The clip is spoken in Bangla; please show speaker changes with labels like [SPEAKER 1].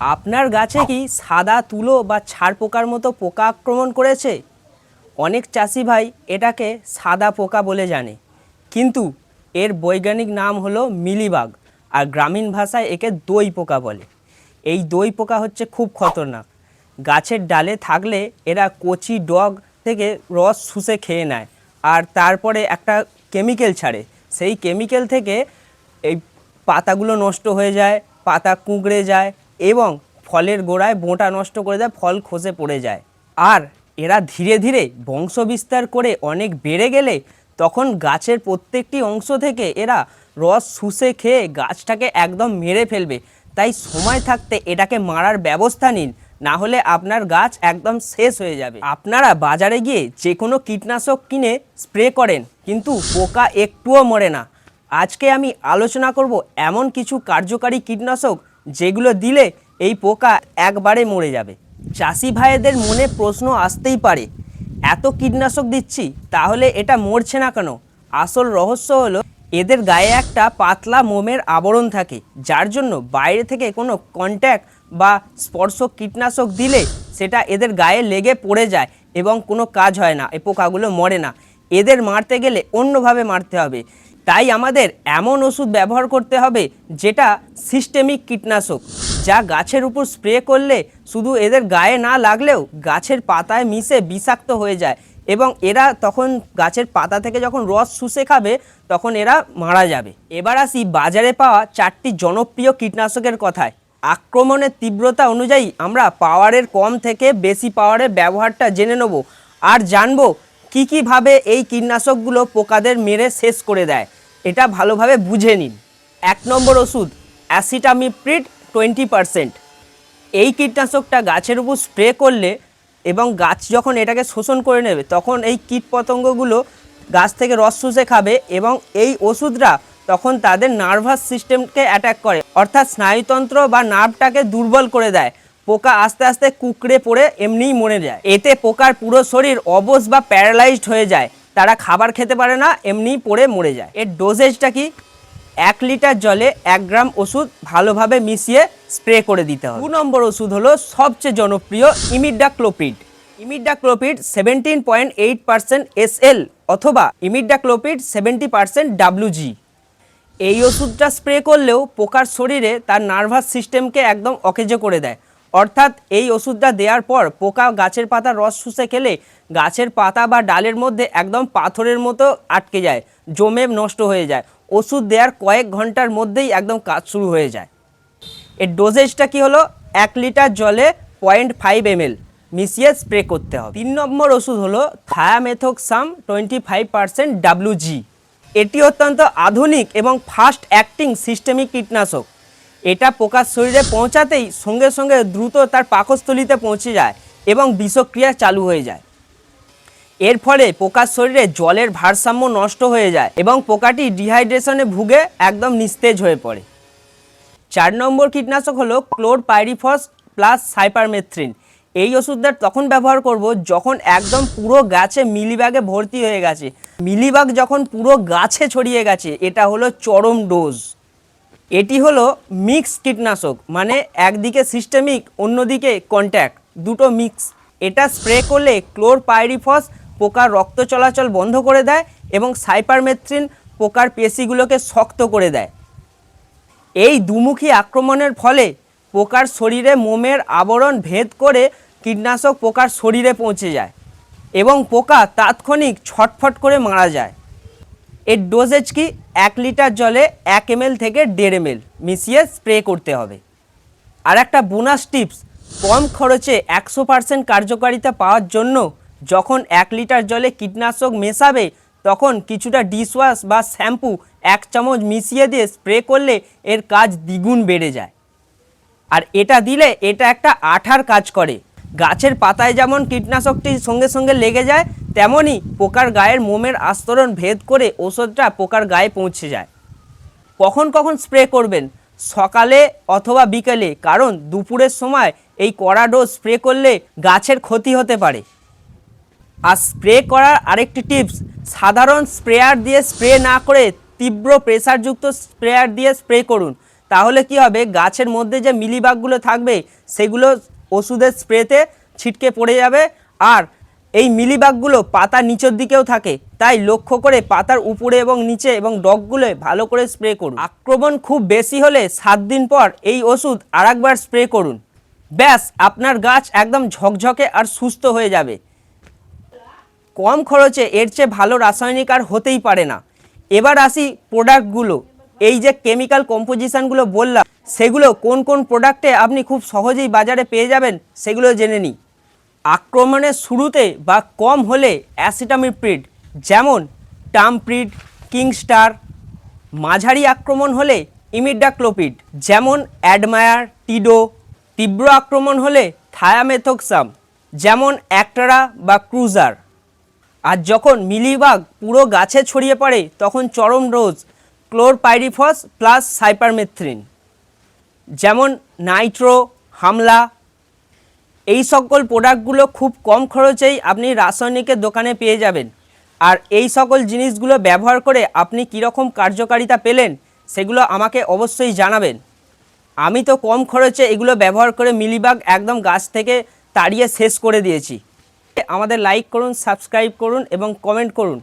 [SPEAKER 1] আপনার গাছে কি সাদা তুলো বা ছাড় পোকার মতো পোকা আক্রমণ করেছে? অনেক চাষি ভাই এটাকে সাদা পোকা বলে জানে, কিন্তু এর বৈজ্ঞানিক নাম হলো মিলিবাগ, আর গ্রামীণ ভাষায় একে দই পোকা বলে। এই দই পোকা হচ্ছে খুব খতরনাক। গাছের ডালে থাকলে এরা কচি ডগ থেকে রস শুষে খেয়ে নেয়, আর তারপরে একটা কেমিক্যাল ছাড়ে। সেই কেমিক্যাল থেকে এই পাতাগুলো নষ্ট হয়ে যায়, পাতা কুঁকড়ে যায় এবং ফলের গোড়ায় বোঁটা নষ্ট করে দেয়, ফল খসে পড়ে যায়। আর এরা ধীরে ধীরে বংশ বিস্তার করে অনেক বেড়ে গেলে তখন গাছের প্রত্যেকটি অংশ থেকে এরা রস শুষে খেয়ে গাছটাকে একদম মেরে ফেলবে। তাই সময় থাকতে এটাকে মারার ব্যবস্থা নিন, না হলে আপনার গাছ একদম শেষ হয়ে যাবে। আপনারা বাজারে গিয়ে যে কোনো কীটনাশক কিনে স্প্রে করেন, কিন্তু পোকা একটুও মরে না। আজকে আমি আলোচনা করব এমন কিছু কার্যকারী কীটনাশক যেগুলো দিলে এই পোকা একবারে মরে যাবে। চাষি ভাইদের মনে প্রশ্ন আসতেই পারে, এত কীটনাশক দিচ্ছি তাহলে এটা মরছে না কেন? আসল রহস্য হলো এদের গায়ে একটা পাতলা মোমের আবরণ থাকে, যার জন্য বাইরে থেকে কোনো কন্ট্যাক্ট বা স্পর্শক কীটনাশক দিলে সেটা এদের গায়ে লেগে পড়ে যায় এবং কোনো কাজ হয় না, এই পোকাগুলো মরে না। এদের মারতে গেলে অন্যভাবে মারতে হবে। তাই আমাদের এমন ওষুধ ব্যবহার করতে হবে যেটা সিস্টেমিক কীটনাশক, যা গাছের উপর স্প্রে করলে শুধু এদের গায়ে না লাগলেও গাছের পাতায় মিশে বিষাক্ত হয়ে যায় এবং এরা তখন গাছের পাতা থেকে যখন রস শুষে খাবে তখন এরা মারা যাবে। এবার আসি বাজারে পাওয়া 4টি জনপ্রিয় কীটনাশকের কথায়। আক্রমণের তীব্রতা অনুযায়ী আমরা পাওয়ারের কম থেকে বেশি পাওয়ারের ব্যবহারটা জেনে নেব, আর জানবো কীভাবে এই কীটনাশকগুলো পোকাদের মেরে শেষ করে দেয়। এটা ভালোভাবে বুঝে নিন। 1 নম্বর ওষুধ অ্যাসিটামিপ্রিড 20%। এই কীটনাশকটা গাছের উপর স্প্রে করলে এবং গাছ যখন এটাকে শোষণ করে নেবে তখন এই কীটপতঙ্গগুলো গাছ থেকে রস শুষে খাবে এবং এই ওষুধটা তখন তাদের নার্ভাস সিস্টেমকে অ্যাটাক করে, অর্থাৎ স্নায়ুতন্ত্র বা নার্ভটাকে দুর্বল করে দেয়। পোকা আস্তে আস্তে কুঁকড়ে পড়ে এমনিই মরে যায়। এতে পোকার পুরো শরীর অবশ বা প্যারালাইজড হয়ে যায়, তারা খাবার খেতে পারে না, এমনিই পড়ে মরে যায়। এর ডোজেজটা কি? 1 লিটার জলে 1 গ্রাম ওষুধ ভালোভাবে মিশিয়ে স্প্রে করে দিতে হবে। 2 নম্বর ওষুধ হলো সবচেয়ে জনপ্রিয় ইমিডাক্লোপিড। ইমিডাক্লোপিড 17.8% SL অথবা ইমিডাক্লোপিড 70% WG। এই ওষুধটা স্প্রে করলেও পোকার শরীরে তার নার্ভাস সিস্টেমকে একদম অকেজো করে দেয়, অর্থাৎ এই ওষুধটা দেওয়ার পর পোকা গাছের পাতার রস শুষে খেলে গাছের পাতা বা ডালের মধ্যে একদম পাথরের মতো আটকে যায়, জমে নষ্ট হয়ে যায়। ওষুধ দেওয়ার কয়েক ঘন্টার মধ্যেই একদম কাজ শুরু হয়ে যায়। এর ডোজেজটা কি হলো? 1 লিটার জলে 0.5 ml মিশিয়ে স্প্রে করতে হবে। 3 নম্বর ওষুধ হলো থায়ামেথোক্সাম 25% WG। এটি অত্যন্ত আধুনিক এবং ফাস্ট অ্যাক্টিং সিস্টেমিক কীটনাশক। এটা পোকার শরীরে পৌঁছাতেই সঙ্গে সঙ্গে দ্রুত তার পাকস্থলিতে পৌঁছে যায় এবং বিষক্রিয়া চালু হয়ে যায়। এর ফলে পোকার শরীরে জলের ভারসাম্য নষ্ট হয়ে যায় এবং পোকাটি ডিহাইড্রেশনে ভুগে একদম নিস্তেজ হয়ে পড়ে। 4 নম্বর কীটনাশক হলো ক্লোরপাইরিফস প্লাস সাইপারমেথ্রিন। এই ওষুধটা তখন ব্যবহার করব যখন একদম পুরো গাছে মিলিবাগে ভর্তি হয়ে গেছে। মিলিবাগ যখন পুরো গাছে ছড়িয়ে গেছে, এটা হলো চরম ডোজ। এটি হলো মিক্স কীটনাশক, মানে একদিকে সিস্টেমিক অন্যদিকে কন্ট্যাক্ট, দুটো মিক্স। এটা স্প্রে করলে ক্লোরপাইরিফস পোকার রক্ত চলাচল বন্ধ করে দেয় এবং সাইপারমেথ্রিন পোকার পেশিগুলোকে শক্ত করে দেয়। এই দুমুখী আক্রমণের ফলে পোকার শরীরে মোমের আবরণ ভেদ করে কীটনাশক পোকার শরীরে পৌঁছে যায় এবং পোকা তাৎক্ষণিক ছটফট করে মারা যায়। এর ডোজেজ কি? 1 লিটার জলে 1 ml থেকে 1.5 ml মিশিয়ে স্প্রে করতে হবে। আর একটা বোনাস টিপস, কম খরচে 100% কার্যকারিতা পাওয়ার জন্য যখন 1 লিটার জলে কীটনাশক মেশাবে তখন কিছুটা ডিশওয়াশ বা শ্যাম্পু 1 চামচ মিশিয়ে দিয়ে স্প্রে করলে এর কাজ দ্বিগুণ বেড়ে যায়। আর এটা দিলে এটা একটা আঠার কাজ করে। গাছের পাতায় যেমন কীটনাশকটি সঙ্গে সঙ্গে লেগে যায়, তেমনই পোকার গায়ের মোমের আস্তরণ ভেদ করে ওষুধটা পোকার গায়ে পৌঁছে যায়। কখন কখন স্প্রে করবেন? সকালে অথবা বিকেলে, কারণ দুপুরের সময় এই কড়া ডোজ স্প্রে করলে গাছের ক্ষতি হতে পারে। আর স্প্রে করার আরেকটি টিপস, সাধারণ স্প্রেয়ার দিয়ে স্প্রে না করে তীব্র প্রেসারযুক্ত স্প্রেয়ার দিয়ে স্প্রে করুন, তাহলে কি হবে, গাছের মধ্যে যে মিলিবাগগুলো থাকবে সেগুলো ওষুধের স্প্রেতে ছিটকে পড়ে যাবে। আর এই মিলিবাগগুলো পাতার নিচের দিকেও থাকে, তাই লক্ষ্য করে পাতার উপরে এবং নিচে এবং ডগগুলো ভালো করে স্প্রে করুন। আক্রমণ খুব বেশি হলে 7 দিন পর এই ওষুধ আরেকবার স্প্রে করুন। ব্যাস, আপনার গাছ একদম ঝকঝকে আর সুস্থ হয়ে যাবে। কম খরচে এর চেয়ে ভালো রাসায়নিক আর হতেই পারে না। এবার আসি প্রোডাক্টগুলো। এই যে কেমিক্যাল কম্পোজিশনগুলো বললাম, সেগুলো কোন কোন প্রোডাক্টে আপনি খুব সহজেই বাজারে পেয়ে যাবেন সেগুলো জেনে নিই। আক্রমণের শুরুতে বা কম হলে অ্যাসিটামিপ্রিড যেমন টামপ্রিড, কিংস্টার। মাঝারি আক্রমণ হলে ইমিডাক্লোপিড যেমন অ্যাডমায়ার, টিডো। তীব্র আক্রমণ হলে থায়ামেথোক্সাম যেমন অ্যাক্টারা বা ক্রুজার। আর যখন মিলিবাগ পুরো গাছে ছড়িয়ে পড়ে তখন চরম ডোজ ক্লোরপাইরিফস প্লাস সাইপারমেথ্রিন যেমন নাইট্রো, হামলা। এই সকল প্রোডাক্টগুলো খুব কম খরচেই আপনি রাসায়নিকের দোকানে পেয়ে যাবেন। আর এই সকল জিনিসগুলো ব্যবহার করে আপনি কীরকম কার্যকারিতা পেলেন সেগুলো আমাকে অবশ্যই জানাবেন। আমি তো কম খরচে এগুলো ব্যবহার করে মিলিবাগ একদম গাছ থেকে তাড়িয়ে শেষ করে দিয়েছি। আমাদের লাইক করুন, সাবস্ক্রাইব করুন এবং কমেন্ট করুন।